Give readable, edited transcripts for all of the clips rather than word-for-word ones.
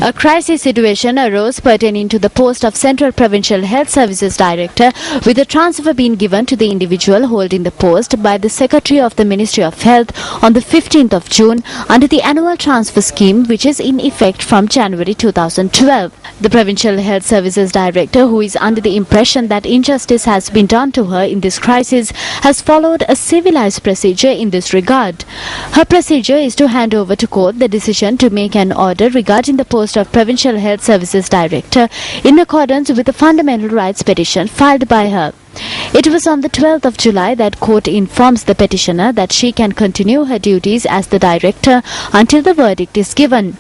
A crisis situation arose pertaining to the post of Central Provincial Health Services Director, with the transfer being given to the individual holding the post by the Secretary of the Ministry of Health on the 15th of June under the annual transfer scheme, which is in effect from January 2012. The Provincial Health Services Director, who is under the impression that injustice has been done to her in this crisis, has followed a civilized procedure in this regard. Her procedure is to hand over to court the decision to make an order regarding the post of Provincial Health Services Director in accordance with the Fundamental Rights petition filed by her. It was on the 12th of July that court informs the petitioner that she can continue her duties as the director until the verdict is given.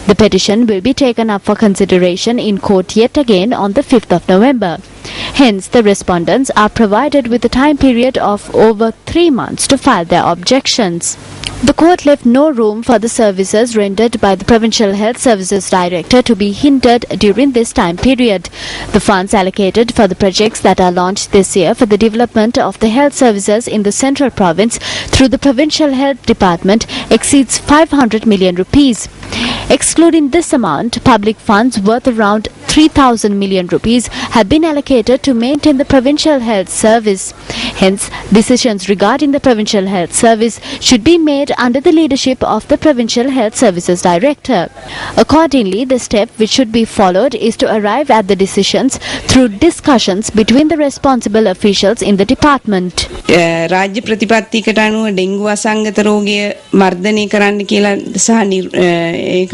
The petition will be taken up for consideration in court yet again on the 5th of November. Hence, the respondents are provided with a time period of over 3 months to file their objections. The court left no room for the services rendered by the Provincial Health Services Director to be hindered during this time period. The funds allocated for the projects that are launched this year for the development of the health services in the Central Province through the Provincial Health Department exceeds 500 million rupees. Excluding this amount, public funds worth around 3,000 million rupees have been allocated to maintain the Provincial Health Service. Hence, decisions regarding the Provincial Health Service should be made under the leadership of the Provincial Health Services Director. Accordingly, the step which should be followed is to arrive at the decisions through discussions between the responsible officials in the department. රාජ්‍ය ප්‍රතිපත්තියකට අනුව dengue අසංගත රෝගය මර්ධනය කරන්න කියලා සහ ඒක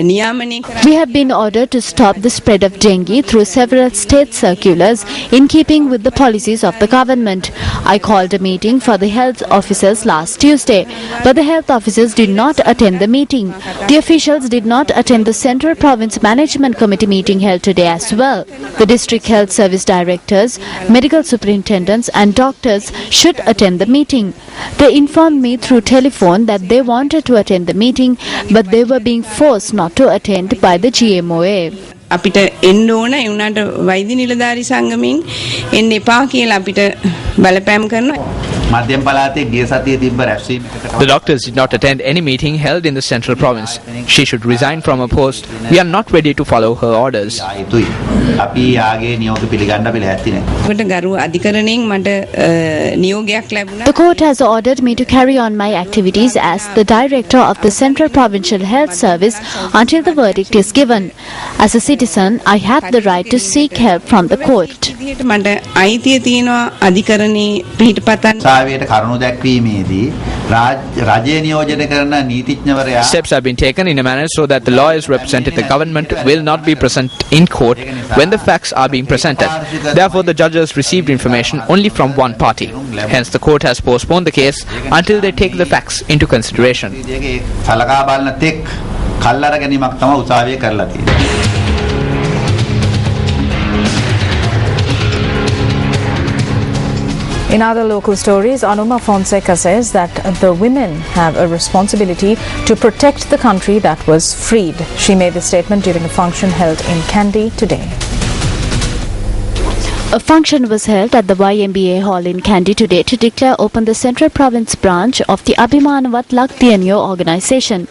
නියාමනය කරන්න. We have been ordered to stop the spread of dengue through several state circulars in keeping with the policies of the government. I called a meeting for the health officers last Tuesday, but the health officers did not attend the meeting. The officials did not attend the Central Province Management Committee meeting held today as well. The district health service directors, medical superintendents and doctors should attend the meeting. They informed me through telephone that they wanted to attend the meeting, but they were being forced not to attend by the GMOA. අපිට එන්න ඕන ඒ උනාට වෛද්‍ය නිලධාරී සංගමෙන් එන්න එපා කියලා අපිට බලපෑම් කරනවා. The doctors did not attend any meeting held in the Central Province. She should resign from her post. We are not ready to follow her orders. The court has ordered me to carry on my activities as the director of the Central Provincial Health Service until the verdict is given. As a citizen, I have the right to seek help from the court. Steps have been taken in a manner so that the lawyers representing the government will not be present in court when the facts are being presented. Therefore, the judges received information only from one party. Hence, the court has postponed the case until they take the facts into consideration. In other local stories, Anuma Fonseca says that the women have a responsibility to protect the country that was freed. She made this statement during a function held in Kandy today. A function was held at the YMBA Hall in Kandy today to declare open the Central Province branch of the Abhimanawat Laktiyanyo organization.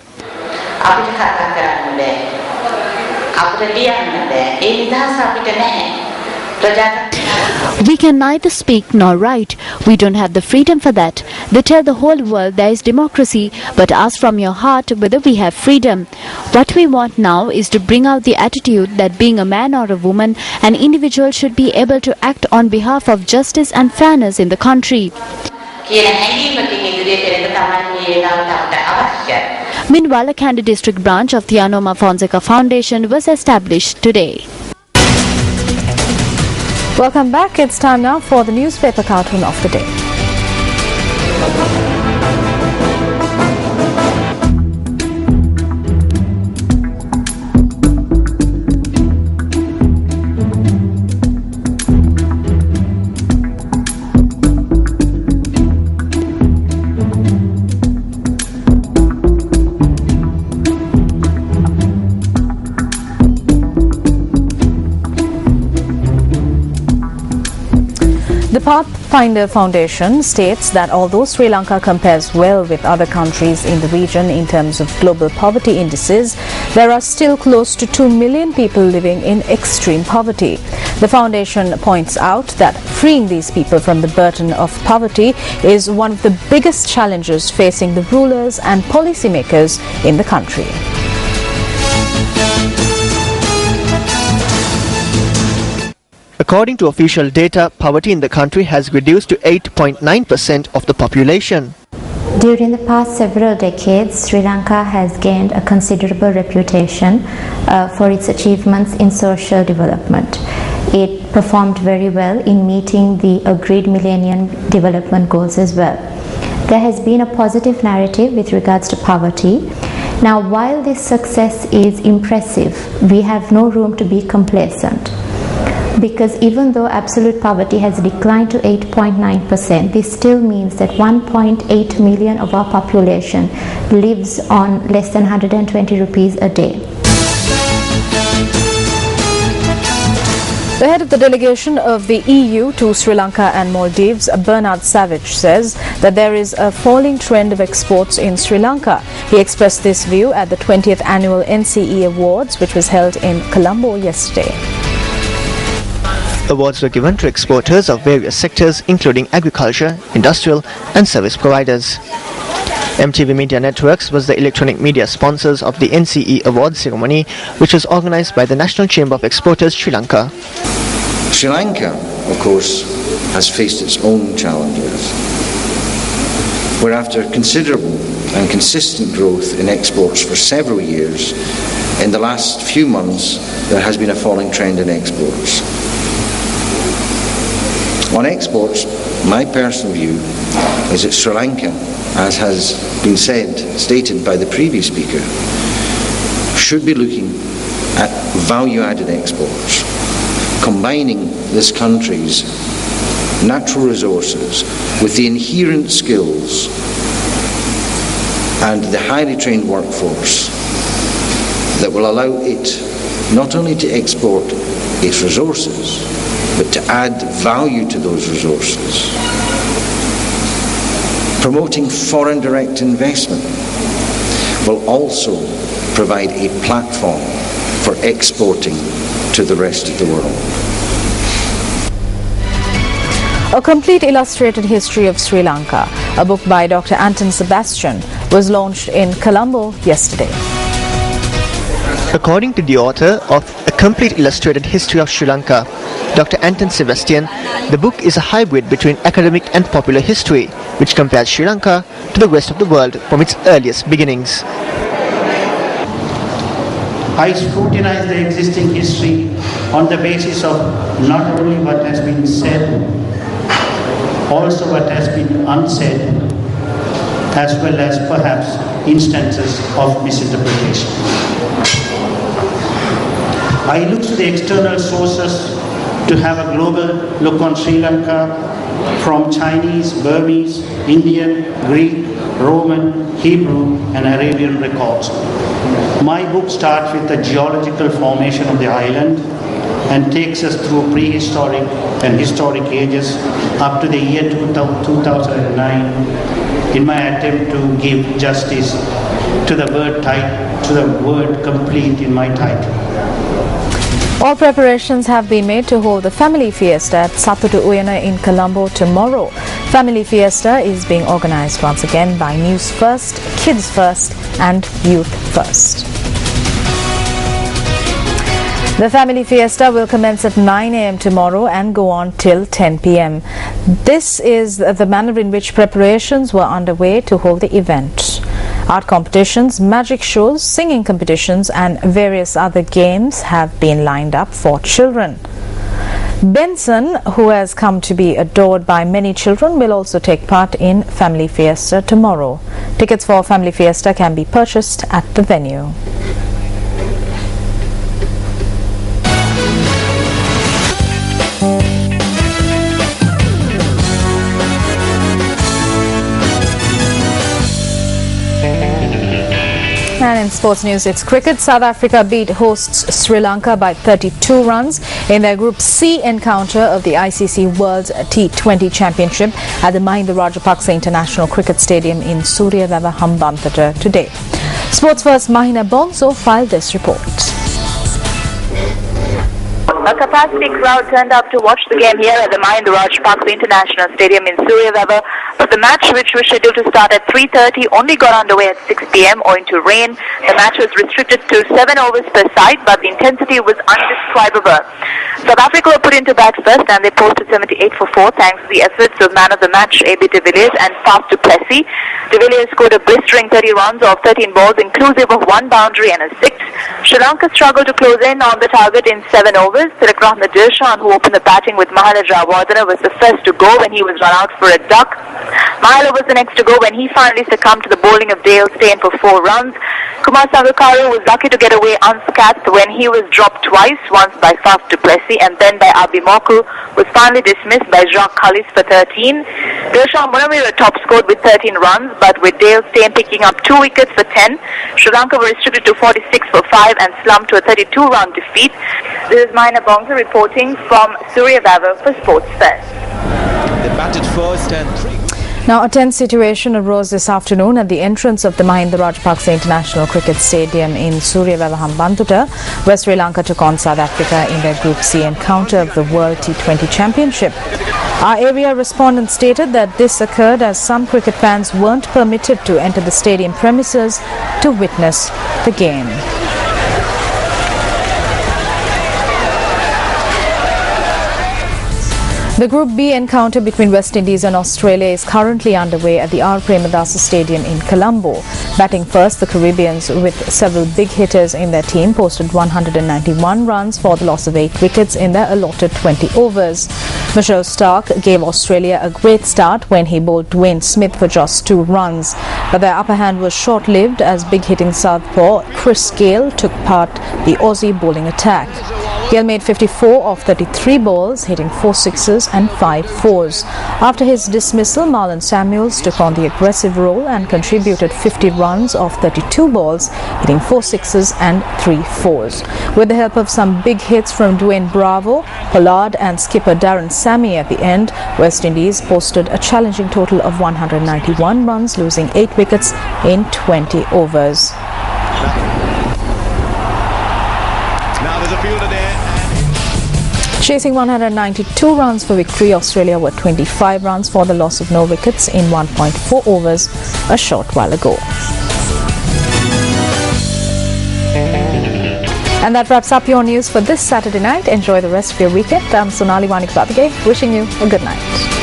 We can neither speak nor write. We don't have the freedom for that. They tell the whole world there is democracy, but ask from your heart whether we have freedom. What we want now is to bring out the attitude that being a man or a woman, an individual should be able to act on behalf of justice and fairness in the country. Meanwhile, a Kandy district branch of the Anuma Fonseca Foundation was established today. Welcome back. It's time now for the newspaper cartoon of the day. The Pathfinder Foundation states that although Sri Lanka compares well with other countries in the region in terms of global poverty indices, there are still close to 2 million people living in extreme poverty. The foundation points out that freeing these people from the burden of poverty is one of the biggest challenges facing the rulers and policymakers in the country. According to official data, poverty in the country has reduced to 8.9% of the population. During the past several decades, Sri Lanka has gained a considerable reputation for its achievements in social development. It performed very well in meeting the agreed Millennium Development Goals as well. There has been a positive narrative with regards to poverty. Now, while this success is impressive, we have no room to be complacent. Because even though absolute poverty has declined to 8.9%, this still means that 1.8 million of our population lives on less than 120 rupees a day. The head of the delegation of the EU to Sri Lanka and Maldives, Bernard Savage, says that there is a falling trend of exports in Sri Lanka. He expressed this view at the 20th Annual NCE Awards, which was held in Colombo yesterday. Awards were given to exporters of various sectors including agriculture, industrial and service providers. MTV Media Networks was the electronic media sponsors of the NCE Awards ceremony, which was organized by the National Chamber of Exporters Sri Lanka. Sri Lanka, of course, has faced its own challenges, where after considerable and consistent growth in exports for several years, in the last few months there has been a falling trend in exports. On exports, my personal view is that Sri Lanka, as has been stated by the previous speaker, should be looking at value-added exports, combining this country's natural resources with the inherent skills and the highly trained workforce that will allow it not only to export its resources, but to add value to those resources. Promoting foreign direct investment will also provide a platform for exporting to the rest of the world. A complete illustrated history of Sri Lanka, a book by Dr. Anton Sebastian, was launched in Colombo yesterday. According to the author of A Complete Illustrated History of Sri Lanka, Dr. Anton Sebastian, the book is a hybrid between academic and popular history, which compares Sri Lanka to the rest of the world from its earliest beginnings. I scrutinize the existing history on the basis of not only what has been said, also what has been unsaid, as well as perhaps instances of misinterpretation. I look to the external sources to have a global look on Sri Lanka from Chinese, Burmese, Indian, Greek, Roman, Hebrew and Arabian records. My book starts with the geological formation of the island and takes us through prehistoric and historic ages up to the year 2009 in my attempt to give justice to the word complete in my title. All preparations have been made to hold the family fiesta at Satutu Uyana in Colombo tomorrow. Family fiesta is being organized once again by News First, Kids First and Youth First. The family fiesta will commence at 9 a.m. tomorrow and go on till 10 p.m. This is the manner in which preparations were underway to hold the event. Art competitions, magic shows, singing competitions and various other games have been lined up for children. Benson, who has come to be adored by many children, will also take part in Family Fiesta tomorrow. Tickets for Family Fiesta can be purchased at the venue. And in sports news, it's cricket. South Africa beat hosts Sri Lanka by 32 runs in their Group C encounter of the ICC World T20 Championship at the Mahinda Rajapaksa International Cricket Stadium in Suryavava, Hambantota today. Sports first Mahina Bonso filed this report. A capacity crowd turned up to watch the game here at the Mahinda Rajapaksa International Stadium in Suryavava, but the match, which was scheduled to start at 3:30, only got underway at 6 p.m. owing to rain. The match was restricted to 7 overs per side, but the intensity was undescribable. South Africa were put into bat first and they posted 78 for 4 thanks to the efforts of man of the match A.B. de Villiers and Faf du Plessis. De Villiers scored a blistering 30 runs off 13 balls inclusive of 1 boundary and a 6. Sri Lanka struggled to close in on the target in 7 overs. Tilakratna Dilshan, who opened the batting with Mahala Jayawardene, was the first to go when he was run out for a duck. Mahala was the next to go when he finally succumbed to the bowling of Dale Steyn for 4 runs. Kumar Sangakkara was lucky to get away unscathed when he was dropped twice, once by Faf du Plessis and then by Abi Moku, was finally dismissed by Jacques Kallis for 13. Dilshan Munamira top scored with 13 runs, but with Dale Steyn picking up 2 wickets for 10, Sri Lanka were restricted to 46 for 5 and slumped to a 32-run defeat. This is Mahina Bonso reporting from Suryavava for Sports First. They batted first and 3. Now, a tense situation arose this afternoon at the entrance of the Mahinda Rajapaksa International Cricket Stadium in Suryavava, Hambantota, where Sri Lanka took on South Africa in their Group C encounter of the World T20 Championship. Our area respondent stated that this occurred as some cricket fans weren't permitted to enter the stadium premises to witness the game. The Group B encounter between West Indies and Australia is currently underway at the R. Premadasa Stadium in Colombo. Batting first, the Caribbeans, with several big hitters in their team, posted 191 runs for the loss of 8 wickets in their allotted 20 overs. Michelle Stark gave Australia a great start when he bowled Dwayne Smith for just 2 runs. But their upper hand was short-lived as big-hitting southpaw Chris Gale took part the Aussie bowling attack. Gale made 54 of 33 balls, hitting 4 sixes and 5 fours. After his dismissal, Marlon Samuels took on the aggressive role and contributed 50 runs off 32 balls, hitting 4 sixes and 3 fours. With the help of some big hits from Dwayne Bravo, Pollard and skipper Darren Sammy at the end, West Indies posted a challenging total of 191 runs, losing 8 wickets in 20 overs. Now there's a fielder there. Chasing 192 runs for victory, Australia were 25 runs for the loss of no wickets in 1.4 overs a short while ago. And that wraps up your news for this Saturday night. Enjoy the rest of your weekend. I'm Sonali Wanikbabige, wishing you a good night.